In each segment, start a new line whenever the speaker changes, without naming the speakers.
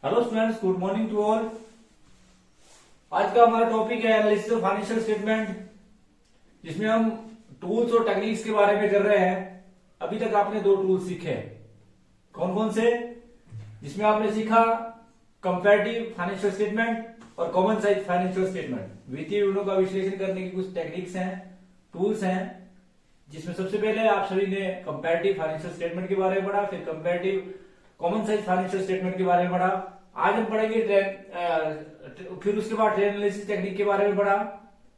Hello students, good morning to all. आज का हमारा टॉपिक है एनालिसिस ऑफ फाइनेंशियल स्टेटमेंट, जिसमें हम टूल्स और टेक्निक्स के बारे में कर रहे हैं। अभी तक आपने दो टूल्स सीखे, कौन कौन से? जिसमें आपने सीखा कंपैरेटिव फाइनेंशियल स्टेटमेंट और कॉमन साइज फाइनेंशियल स्टेटमेंट। वित्तीय विवरणों का विश्लेषण करने की कुछ टेक्निक्स हैं, टूल्स हैं, जिसमें सबसे पहले आप सभी ने कंपैरेटिव फाइनेंशियल स्टेटमेंट के बारे में पढ़ा, फिर comparative common size financial statement के बारे में पढ़ा। आज हम पढ़ेंगे फिर उसके बाद ट्रेंड एनालिसिस टेक्निक के बारे में पढ़ा,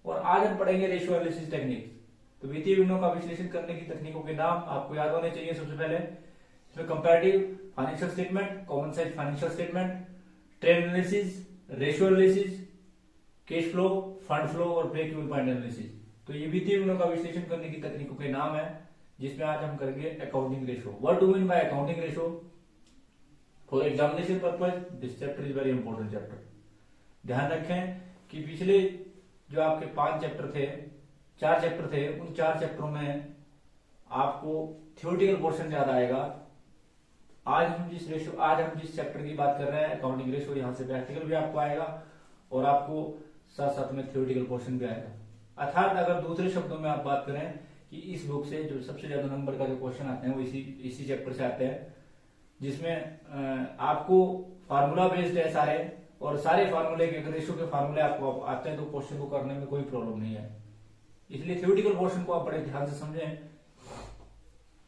और आज हम पढ़ेंगे रेशियो एनालिसिस टेक्निक। तो वित्तीय विवरणों का विश्लेषण करने की तकनीकों के नाम आपको याद होने चाहिए। सबसे पहले इसमें comparative financial statement, common size financial statement, trend analysis, ratio analysis, cash flow, fund flow और ब्रेक इवन पॉइंट एनालिसिस। तो ये वित्तीय विवरणों का विश्लेषण करने की तकनीकों के नाम है, जिसमें आज हम करेंगे accounting ratio. What do mean by accounting ratio? For examination purpose this chapter is very important chapter. ध्यान रखें कि पिछले जो आपके 5 चैप्टर थे, 4 चैप्टर थे, उन 4 चैप्टरों में आपको थियोरेटिकल पोर्शन ज्यादा आएगा। आज हम जिस चैप्टर की बात कर रहे हैं अकाउंटिंग रेशियो, यहाँ से प्रैक्टिकल भी आपको आएगा और आपको साथ साथ में थियोरेटिकल पोर्शन भी आएगा। अर्थात अगर दूसरे शब्दों में आप बात करें कि इस बुक से जो सबसे ज्यादा नंबर का जो क्वेश्चन आते हैं वो इसी चैप्टर से आते हैं, जिसमें आपको फार्मूला बेस्ड है सारे, और सारे फार्मूले के रेशियो के फार्मूले आपको आते हैं, तो क्वेश्चन को करने में कोई प्रॉब्लम नहीं है। इसलिए थ्योरेटिकल पोर्शन को आप बड़े ध्यान से समझें।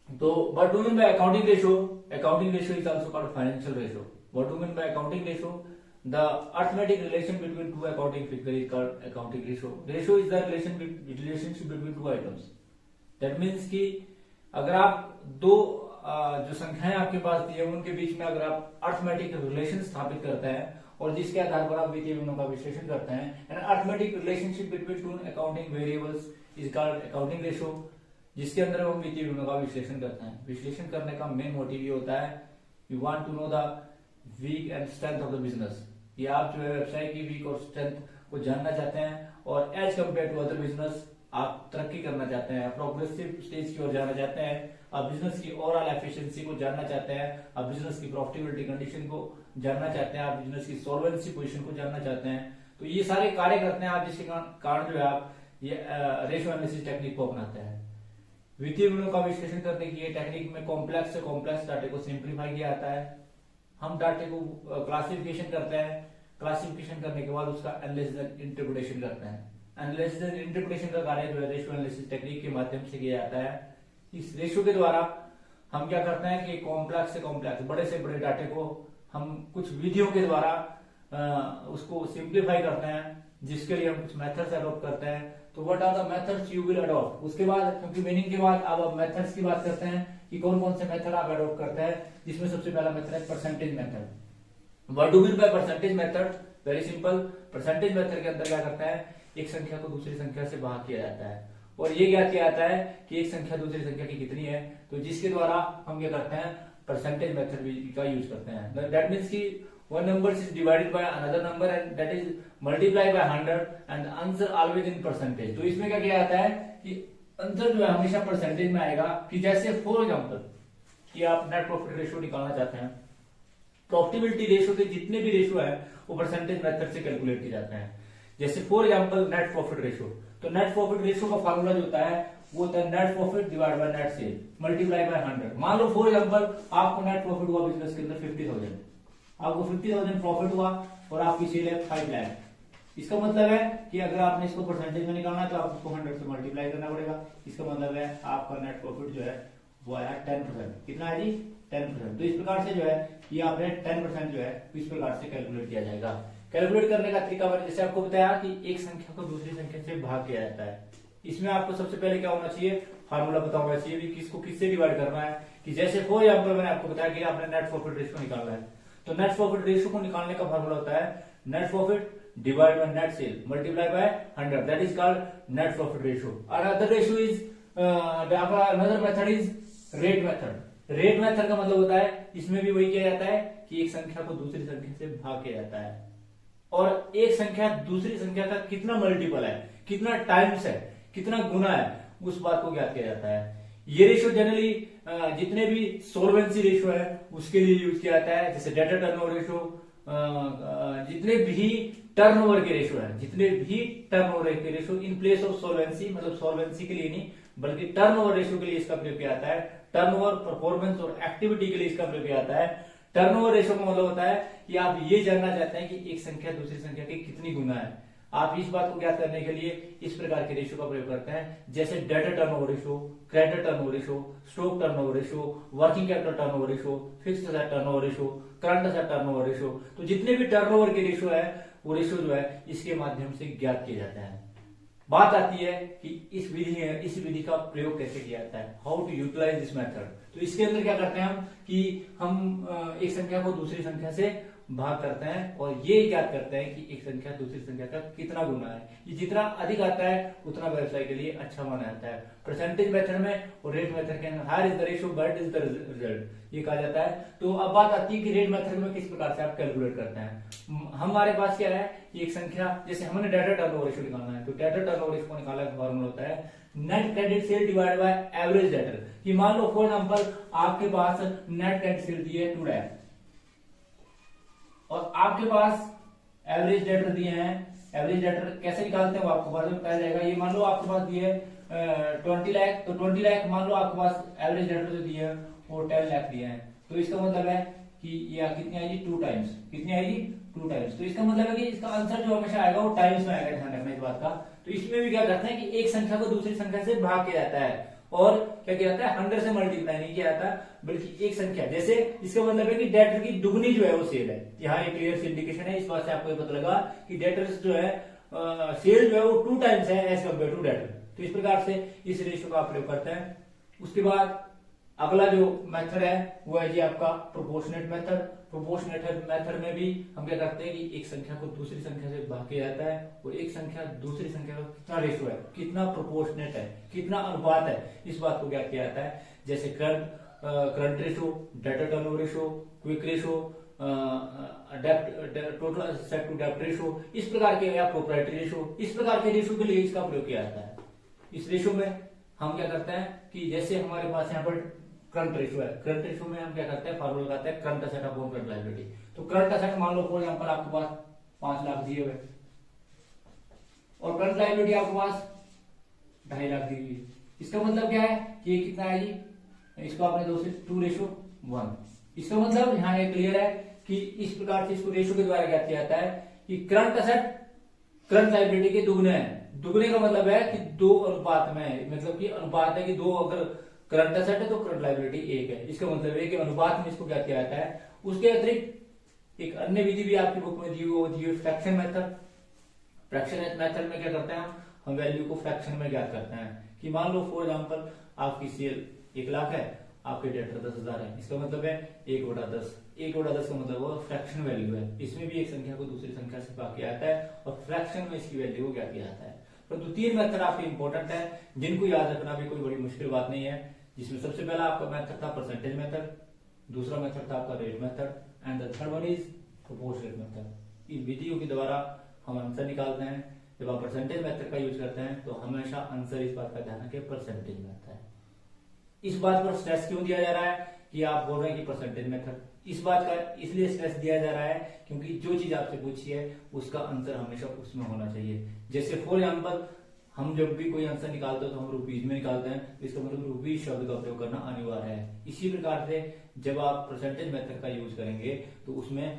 तो what do mean by accounting ratio? Accounting ratio is also called financial ratio. What do mean by accounting ratio? The arithmetic relation between two accounting figure is called accounting ratio. Ratio is the relationship between to items. That means कि अगर आप दो जो संख्याएं आपके पास दी है उनके बीच में अगर आप अर्थमेटिक रिलेशन स्थापित करते हैं और जिसके आधार पर आप वित्तीय विवरणों का विश्लेषण करते हैं, an arithmetic relationship between two accounting variables is called accounting ratio, जिसके अंदर हम वित्तीय विवरणों का विश्लेषण करते हैं। विश्लेषण करने का मेन मोटिव ये होता है, you want to know the weak and strength of the business. ये आप जो है व्यवसाय की वीक और स्ट्रेंथ को जानना चाहते हैं, और as compare to other business आप तरक्की करना चाहते हैं, प्रोग्रेसिव स्टेज की ओर जाना चाहते हैं, आप बिजनेस की ओवरऑल एफिशिएंसी को जानना चाहते हैं, आप बिजनेस की प्रॉफिटेबिलिटी कंडीशन को जानना चाहते हैं, आप बिजनेस की सॉल्वेंसी पोजीशन को जानना चाहते हैं। तो ये सारे कार्य करते हैं आप, जिसके कारण जो है आप ये रेशियो एनालिसिस टेक्निक को अपनाते हैं। वित्तीय विवरणों का विश्लेषण करने की ये टेक्निक में कॉम्प्लेक्स से कॉम्प्लेक्स डाटे को सिंप्लीफाई किया जाता है। हम डाटे को क्लासिफिकेशन करते हैं, क्लासिफिकेशन करने के बाद उसका एनालिसिस एंड इंटरप्रिटेशन करते हैं। एनालिसिस एंड इंटरप्रिटेशन का कार्य जो है रेशियो एनालिसिस टेक्निक के माध्यम से किया जाता है। इस रेशियो के द्वारा हम क्या करते हैं कि कॉम्प्लेक्स से कॉम्प्लेक्स, बड़े से बड़े डाटे को हम कुछ विधियों के द्वारा उसको सिंप्लीफाई करते हैं, जिसके लिए हम कुछ मेथड्स अडॉप्ट करते हैं। तो what are the methods you will adopt? उसके बाद, क्योंकि मीनिंग के बाद अब मेथड्स की बात करते हैं कि कौन कौन से मेथड आप अडॉप्ट करते हैं, जिसमें सबसे पहला मेथड है percentage method. What do mean by percentage method? Very simple. Percentage method के अंदर क्या करते हैं, एक संख्या को दूसरी संख्या से भाग किया जाता है, और ये ज्ञात किया जाता है कि एक संख्या दूसरी संख्या की कितनी है, तो जिसके द्वारा हम क्या करते हैं, परसेंटेज मेथड का यूज करते हैं। दैट मीन्स कि one number is divided by another number and that is multiplied by 100 and the answer always in percentage। तो इसमें क्या किया जाता है कि आंसर जो है हमेशा परसेंटेज में आएगा। कि जैसे फॉर एग्जांपल कि आप नेट प्रॉफिट रेशियो निकालना चाहते हैं, प्रॉफिटेबिलिटी रेशियो के जितने भी रेशियो है वो परसेंटेज मेथड से कैलकुलेट किए जाते हैं। जैसे for example net profit ratio, तो नेट प्रॉफिट रेशियो का फार्मूला जो होता है वो होता है net profit divide by net cell multiply by 100। मान लो फॉर एग्जांपल आपको नेट प्रॉफिट हुआ बिजनेस के अंदर 50,000, आपको 50,000 प्रॉफिट हुआ और आपकी सेल है 5 लाख। इसका मतलब है कि अगर आपने इसको परसेंटेज में निकालना है तो आपको 100 से मल्टीप्लाई करना पड़ेगा। इसका मतलब है आपका नेट प्रॉफिट जो है वो आया 10%। कितना है जी? 10%। तो इस प्रकार से जो है ये आपने 10% जो है इस प्रकार से कैलकुलेट किया जाएगा। कैलकुलेट करने का तरीका मैंने जैसे आपको बताया कि एक संख्या को दूसरी संख्या से भाग किया जाता है। इसमें आपको सबसे पहले क्या होना चाहिए, फार्मूला पता होना चाहिए कि किसको किससे डिवाइड करना है। कि जैसे फॉर एग्जांपल मैंने आपको बताया कि आपने नेट प्रॉफिट रेशियो निकालना है, तो नेट प्रॉफिट रेशियो को निकालने का फार्मूला होता है net profit divide by net cell multiply by 100। That is called net profit ratio. Another ratio is another method is rate method. Rate method का मतलब होता है, इसमें भी वही किया जाता है कि एक संख्या को दूसरी संख्या से भाग किया जाता है, और एक संख्या दूसरी संख्या का कितना मल्टीपल है, कितना टाइम्स है, कितना गुना है, उस बात को ज्ञात किया जाता है। ये रेशियो जनरली जितने भी सोलवेंसी रेशियो है उसके लिए यूज किया जाता है। जैसे डेटर टर्नओवर रेशियो, जितने भी टर्नओवर के रेशो है, जितने भी टर्नओवर के ratio in place of solvency, मतलब सॉल्वेंसी के लिए नहीं बल्कि टर्नओवर रेशो के लिए इसका प्रयोग किया जाता है। टर्नओवर, परफॉर्मेंस और एक्टिविटी के लिए इसका प्रयोग किया जाता है। टर्नओवर रेशो का मतलब होता है कि आप ये जानना चाहते हैं कि एक संख्या दूसरी संख्या की कितनी गुना है। आप इस बात को ज्ञात करने के लिए इस प्रकार के रेशो का प्रयोग करते हैं, जैसे debtor turnover ratio, credit turnover ratio, stock turnover ratio, working capital turnover ratio, fixed asset turnover ratio, current asset turnover ratio. तो जितने भी टर्नओवर के रेशो है वो रेशो जो है इसके माध्यम से ज्ञात किया जाता है। बात आती है कि इस विधि का प्रयोग कैसे किया जाता है, how to utilise this method. तो इसके अंदर क्या करते हैं हम कि हम एक संख्या को दूसरी संख्या से भाग करते हैं और ये ज्ञात करते हैं कि एक संख्या दूसरी संख्या का कितना गुना है। ये जितना अधिक आता है उतना व्यवसाय के लिए अच्छा माना जाता है। परसेंटेज मेथड में और रेट मेथड के अंदर higher is the ratio but is the result, ये कहा जाता है। तो अब बात आती है कि रेट मेथड में किस प्रकार से आप कैलकुलेट करते हैं। हमारे पास क्या है कि एक संख्या, जैसे हमने डेटा टर्नओवर रेशियो निकालना है, तो डेटा टर्नओवर रेशियो को निकालने का फॉर्मूला होता है net credit sale divide by average debtor. कि मान लो फॉर एग्जांपल आपके पास नेट क्रेडिट सेल दिए है 2 लाख और आपके पास एवरेज डेटर दिए हैं। एवरेज डेटर कैसे निकालते हैं वो आपको बाद में बताया जाएगा। ये मान लो आपके पास दिए 20 लाख, तो 20 लाख मान लो आपके पास एवरेज डेटर जो दिए हैं वो 10 लाख दिए हैं। तो इसका मतलब है कि ये कितनी आएगी 2 टाइम्स, कितनी आएगी 2 टाइम्स। तो इसका मतलब है कि इसका आंसर जो हमेशा आएगा वो टाइम्स में आएगा, ध्यान रखना इस बात का। तो इसमें भी क्या करते हैं कि एक संख्या को दूसरी संख्या से भाग किया जाता है और क्या किया जाता है 100 से मल्टीप्लाई नहीं किया जाता बल्कि एक संख्या, जैसे इसका मतलब है कि डेटर की दुगनी जो है वो सेल है। यहाँ एक क्लियर इंडिकेशन है, इस बात से आपको पता लगा कि डेटर जो है सेल जो है वो 2 टाइम्स है एज कम्पेयर टू डेटर। तो इस प्रकार से इस रेशियो का प्रयोग करते हैं। उसके बाद अगला जो मेथड है वो है जी आपका प्रोपोर्शनेट मेथड। प्रोपोर्शनेट मेथड में भी हम क्या करते हैं कि एक संख्या को दूसरी संख्या से भाग किया जाता है और एक संख्या दूसरी संख्या का कितना रेशो है, कितना प्रोपोर्शनेट है, कितना अनुपात है, इस बात को क्या किया जाता है। जैसे current ratio, data turnover ratio, quick ratio, total asset to डेब्ट रेशो, इस प्रकार के या प्रोप्राइटरी रेशो, इस प्रकार के रेशो के लिए इसका प्रयोग किया जाता है। इस रेशो में हम क्या करते हैं कि जैसे हमारे पास यहाँ पर करंट रेशो है, करंट रेशो में हम क्या करते हैं फार्मूला लगाते हैं current asset upon current liability. तो करंट एसेट मान लो फॉर एग्जांपल आपके पास 5 लाख दिए हुए और करंट लायबिलिटी आपके पास 2.5 लाख दी हुई है। इसका मतलब क्या है कि ये कितना है जी, इसको आपने 2:1। इसका मतलब यहाँ ये क्लियर है कि इस प्रकार से इसको रेशो के द्वारा क्या किया जाता है कि करंट एसेट करंट लायबिलिटी के दुगने हैं। दुगने का मतलब है कि 2 अनुपात में है, मतलब कि अनुपात है कि 2 अगर करंट एसेट है तो करंट लायबिलिटी 1 है। इसका मतलब है कि अनुपात में इसको क्या किया जाता है। उसके अतिरिक्त एक अन्य विधि भी आपकी बुक में दी हुई फ्रैक्शन मेथड। फ्रैक्शन मेथड में क्या करते हैं हम वैल्यू को फ्रैक्शन में ज्ञात करते हैं कि मान लो फॉर एग्जांपल आपकी सेल 1 लाख है, आपके डेटर 10,000 है। इसका मतलब है 1/10। 1/10 का मतलब वो फ्रैक्शन वैल्यू है। इसमें भी एक संख्या को दूसरी संख्या से भाग किया जाता है और फ्रैक्शन में इसकी वैल्यू को ज्ञात किया जाता है। परंतु 3 मेथड आपके इंपॉर्टेंट है जिनको याद रखना भी कोई बड़ी मुश्किल बात नहीं है। जिसमें सबसे पहला आपका मेथड था परसेंटेज मेथड, दूसरा मेथड था आपका rate method and the third one is proportionate method. इन विधियों के द्वारा हम आंसर निकालते हैं। जब आप परसेंटेज मेथड का यूज करते हैं तो हमेशा आंसर इस बात का ध्यान रखें परसेंटेज में आता है। इस बात पर स्ट्रेस क्यों दिया जा रहा है कि आप बोल रहे हैं कि परसेंटेज मेथड, इस बात का इसलिए स्ट्रेस दिया जा रहा है क्योंकि जो चीज आपसे पूछी है उसका आंसर हमेशा उसमें होना चाहिए। जैसे फॉर एग्जांपल हम जब भी कोई आंसर निकालते हैं तो हम रुपीज में निकालते हैं, तो इसका मतलब रुपीज शब्द का प्रयोग करना अनिवार्य है। इसी प्रकार से जब आप परसेंटेज मेथड का यूज करेंगे तो उसमें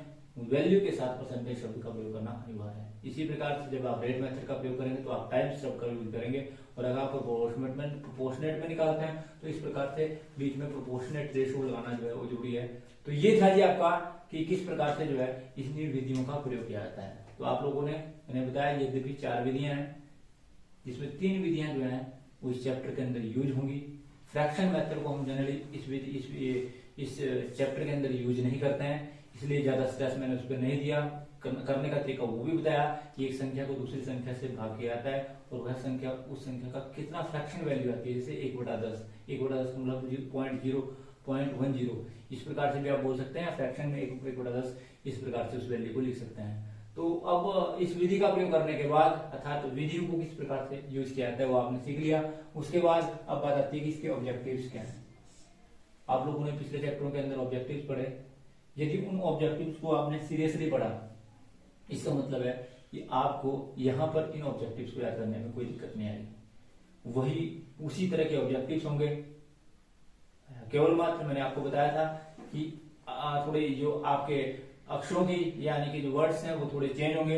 वैल्यू के साथ परसेंटेज शब्द का प्रयोग करना अनिवार्य है। इसी प्रकार से जब आप रेट मेथड का प्रयोग करेंगे तो आप टाइम्स शब्द का यूज करेंगे और अगर आप प्रोपोर्शनेट में निकालते हैं तो इस प्रकार से बीच में प्रोपोर्शनेट रेशो लगाना जो है वो जरूरी है। तो ये था जी आपका कि किस प्रकार से जो है इन विधियों का प्रयोग किया जाता है। तो आप लोगों ने मैंने बताया ये भी 4 विधियां हैं जिसमें 3 विधियां जो है वो इस चैप्टर के अंदर यूज होंगी। फ्रैक्शन मेथड को हम जनरली इस चैप्टर के अंदर यूज नहीं करते हैं, इसलिए ज्यादा स्ट्रेस मैंने उस पर नहीं दिया। करने का तरीका वो भी बताया कि एक संख्या को दूसरी संख्या से भाग किया जाता है और वह संख्या उस संख्या का कितना फ्रैक्शन वैल्यू आती है, जैसे 1/10। 1/10 मतलब 0.10। इस प्रकार से भी आप बोल सकते हैं। फ्रैक्शन में 1/10 इस प्रकार से उस वैल्यू को लिख सकते हैं। तो अब इस विधि का प्रयोग करने के बाद अर्थात विधि को किस प्रकार से यूज किया जाता है वो आपने सीख लिया। उसके बाद अब बात आती है कि इसके ऑब्जेक्टिव्स क्या हैं। आप लोगों ने पिछले चैप्टरों के अंदर ऑब्जेक्टिव्स पढ़े
यदि उन ऑब्जेक्टिव्स को आपने सीरियसली पढ़ा, इसका मतलब है कि आपको यहाँ पर इन ऑब्जेक्टिव्स को याद करने में कोई दिक्कत नहीं आएगी। वही उसी तरह के ऑब्जेक्टिव्स होंगे, केवल मात्र मैंने आपको बताया था कि थोड़े जो आपके अक्षरों की यानी कि जो वर्ड्स हैं वो थोड़े चेंज होंगे।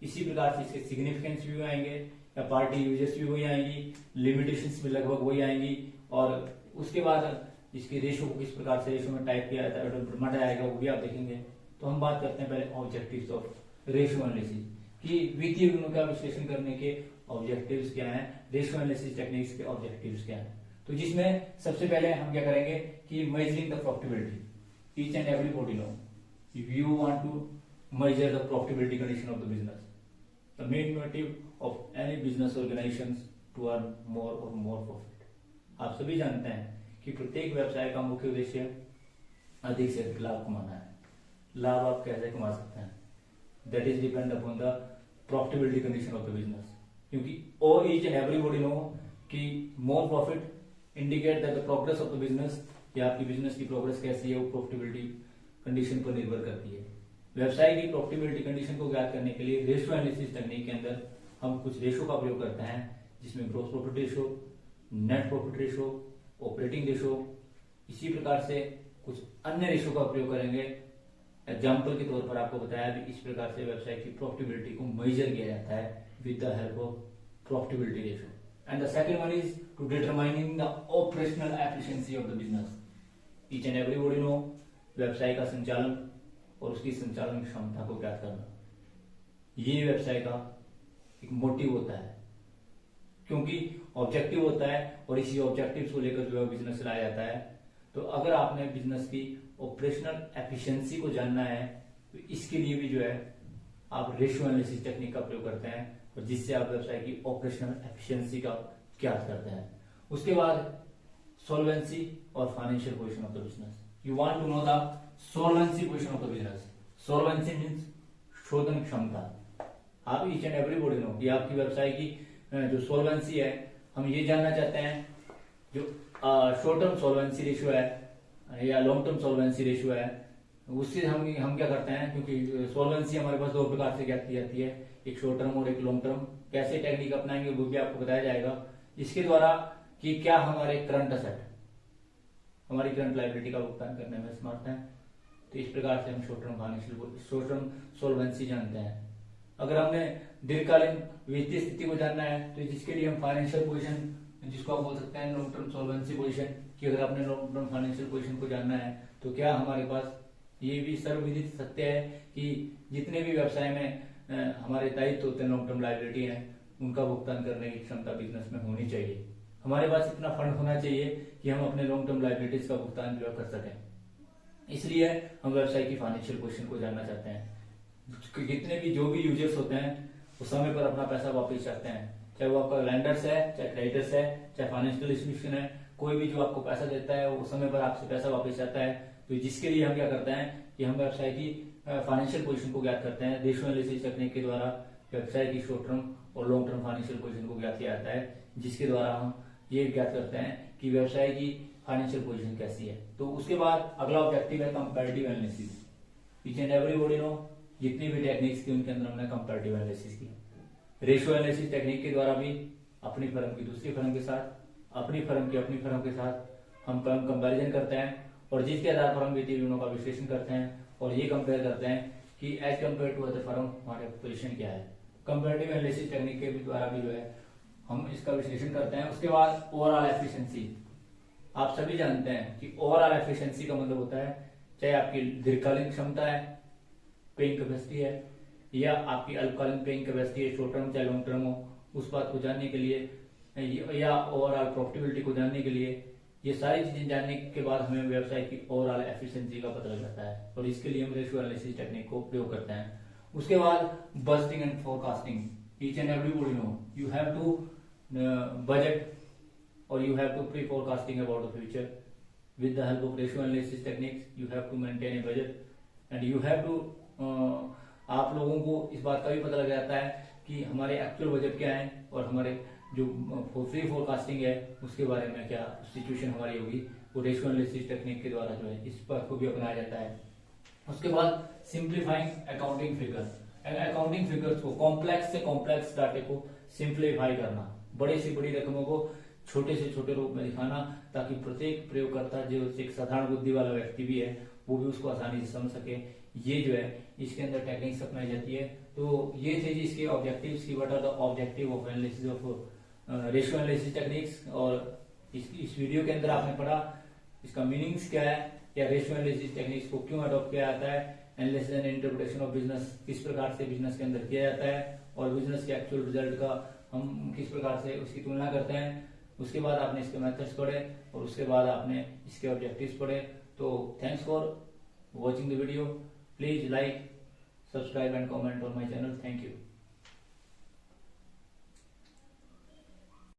इसी प्रकार से इसके सिग्निफिकेंस भी आएंगे या पार्टी यूजेस भी वही आएंगी, लिमिटेशंस भी लगभग वही आएंगी, और उसके बाद इसके रेशो को किस प्रकार से रेशो में टाइप किया जाता है, ऑटोमेटिक आएगा, वो भी आप देखेंगे। तो हम बात करते हैं पहले ऑब्जेक्टिव्स ऑफ रेशो एनालिसिस कि वित्तीय गुणों का विश्लेषण करने के ऑब्जेक्टिव्स क्या हैं, रेशो एनालिसिस टेक्निक्स के ऑब्जेक्टिव्स क्या हैं। तो जिसमें सबसे पहले हम क्या करेंगे कि measuring the profitability. Each and everybody know if you want to measure the profitability condition of the business, the main motive of any business organizations to earn more or more profit। आप सभी जानते हैं कि प्रत्येक व्यवसाय का मुख्य उद्देश्य अधिक से अधिक लाभ कमाना है। लाभ आप कैसे कमा सकते हैं, that is depend upon the profitability condition of the business, क्योंकि और ईच एंड एवरीबॉडी नो कि more profit indicate that the progress of the business, या आपकी बिजनेस की प्रोग्रेस कैसी है वो प्रॉफिटेबिलिटी कंडीशन पर निर्भर करती है। व्यवसाय की प्रॉफिटेबिलिटी कंडीशन को ज्ञात करने के लिए रेशो एनालिसिस टेक्निक के अंदर हम कुछ रेशो का प्रयोग करते हैं, जिसमें gross profit ratio, net profit ratio, operating ratio, इसी प्रकार से कुछ अन्य रेशो का प्रयोग करेंगे। एग्जाम्पल के तौर पर आपको बताया भी इस प्रकार से व्यवसाय की प्रॉफिटेबिलिटी को मेजर किया जाता है with the help of profitability ratio. And the second one is to determining the operational efficiency of the business. Each and everybody know व्यवसाय का संचालन और उसकी संचालन क्षमता को ज्ञात करना, ये व्यवसाय का एक मोटिव होता है, क्योंकि ऑब्जेक्टिव होता है और इसी ऑब्जेक्टिव्स को लेकर जो है बिजनेस चलाया जाता है। तो अगर आपने बिजनेस की ऑपरेशनल एफिशिएंसी को जानना है तो इसके लिए भी जो है आप रेशियो एनालिसिस टेक्निक का प्रयोग करते हैं, और जिससे आप व्यवसाय की ऑपरेशनल एफिशिएंसी का ज्ञात करते हैं। उसके बाद सॉल्वेंसी और financial position of the business. You want to know the solvency position of the business. Solvency means शोधन क्षमता। आप ईच एंड एवरीबॉडी नो कि आपकी व्यवसाय की जो सोलवेंसी है, हम ये जानना चाहते हैं जो शॉर्ट टर्म सोलवेंसी रेशियो है या लॉन्ग टर्म सोलवेंसी रेशियो है, उससे हम क्या करते हैं, क्योंकि सोलवेंसी हमारे पास दो प्रकार से ज्ञात की जाती है, एक शॉर्ट टर्म और एक लॉन्ग टर्म। कैसे टेक्निक अपनाएंगे वो भी आपको बताया जाएगा इसके द्वारा कि क्या हमारे करंट असेट हमारी करंट लायबिलिटी का भुगतान करने में समर्थ है। तो इस प्रकार से हम शॉर्ट टर्म सोल्वेंसी जानते हैं। अगर हमने दीर्घकालीन वित्तीय स्थिति को जानना है तो जिसके लिए हम फाइनेंशियल पोजीशन, जिसको आप बोल सकते हैं लॉन्ग टर्म सोल्वेंसी पोजीशन, कि अगर आपने लॉन्ग टर्म फाइनेंशियल पोजीशन को जानना है तो क्या हमारे पास ये भी सर्वविदित सत्य है कि जितने भी व्यवसाय में हमारे दायित्व होते हैं, लॉन्ग टर्म लायबिलिटी है, उनका भुगतान करने की क्षमता बिजनेस में होनी चाहिए। हमारे पास इतना फंड होना चाहिए कि हम अपने लॉन्ग टर्म लायबिलिटीज का भुगतान जो कर सकें। इसलिए हम व्यवसाय की फाइनेंशियल पोजीशन को जानना चाहते हैं। जितने भी जो भी यूजर्स होते हैं वो समय पर अपना पैसा वापस चाहते हैं, चाहे वो आपका लैंडर्स है, चाहे क्रेडिटर्स है, चाहे फाइनेंशियल इंस्टीट्यूशन है, कोई भी जो आपको पैसा देता है वो समय पर आपसे पैसा वापस चाहता है। तो जिसके लिए हम क्या करते हैं कि हम व्यवसाय की फाइनेंशियल पोजीशन को ज्ञात करते हैं। रेशियो एनालिसिस टेक्निक के द्वारा व्यवसाय की शॉर्ट टर्म और लॉन्ग टर्म फाइनेंशियल पोजीशन को ज्ञात किया जाता है, जिसके द्वारा हम ये ज्ञात करते हैं कि व्यवसाय की फाइनेंशियल पोजीशन कैसी है। तो उसके बाद अगला ऑब्जेक्टिव है comparative analysis. Each and everybody know जितनी भी टेक्निक्स थी उनके अंदर हमने कंपैरेटिव एनालिसिस की। रेशियो एनालिसिस टेक्निक के द्वारा भी अपनी फर्म की दूसरी फर्म के साथ, अपनी फर्म की अपनी फर्म के साथ हम कंपैरिजन करते हैं, और जिसके आधार पर हम वित्तीय विवरणों का विश्लेषण करते हैं और ये कंपेयर करते हैं कि as compare to other firm हमारे पोजीशन क्या है। कंपैरेटिव एनालिसिस टेक्निक के द्वारा भी जो है हम इसका विश्लेषण करते हैं। उसके बाद ओवरऑल एफिशिएंसी। आप सभी जानते हैं कि ओवरऑल एफिशिएंसी का मतलब होता है चाहे आपकी दीर्घकालीन क्षमता है, पेइंग कैपेसिटी है, या आपकी अल्पकालीन पेइंग कैपेसिटी है, शॉर्ट टर्म चाहे लॉन्ग टर्म हो, उस बात को जानने के लिए या ओवरऑल प्रॉफिटेबिलिटी को जानने के लिए, ये सारी चीजें जानने के बाद हमें व्यवसाय की ओवरऑल एफिशिएंसी का पता लग जाता है, और इसके लिए हम रेशियो एनालिसिस टेक्निक को प्रयोग करते हैं। उसके बाद budgeting and forecasting. Each and everybody know you have to budget or you have to pre-forecasting about the future. With the help of ratio analysis techniques, you have to maintain a budget and you have to आप लोगों को इस बात का भी पता लग जाता है कि हमारे एक्चुअल बजट क्या है और हमारे जो फ्री फोरकास्टिंग है उसके बारे में क्या सिचुएशन हमारी होगी, वो रेशियो एनालिसिस टेक्निक के द्वारा जो है इस बात को भी अपनाया जाता है। उसके बाद simplifying accounting figure, accounting figures को, कॉम्प्लेक्स से कॉम्प्लेक्स डाटे को सिंप्लीफाई करना, बड़े से बड़ी रकमों को छोटे से छोटे रूप में दिखाना, ताकि प्रत्येक प्रयोगकर्ता जो एक साधारण बुद्धि वाला व्यक्ति भी है वो भी उसको आसानी से समझ सके। ये जो है इसके अंदर टेक्निक्स अपनाई जाती है। तो ये थे जी इसके ऑब्जेक्टिव्स की, what are the objective of analysis of ratio analysis techniques. और इस वीडियो के अंदर आपने पढ़ा इसका मीनिंग्स क्या है, या रेशियो एनालिसिस टेक्निक्स को क्यों अडॉप्ट किया जाता है, analysis and interpretation of business किस प्रकार से बिजनेस के अंदर किया जाता है, और बिजनेस के एक्चुअल रिजल्ट का हम किस प्रकार से उसकी तुलना करते हैं। उसके बाद आपने इसके मेथड्स पढ़े और उसके बाद आपने इसके ऑब्जेक्टिव्स पढ़े। तो thanks for watching the video. Please like, subscribe and comment on my channel. Thank you.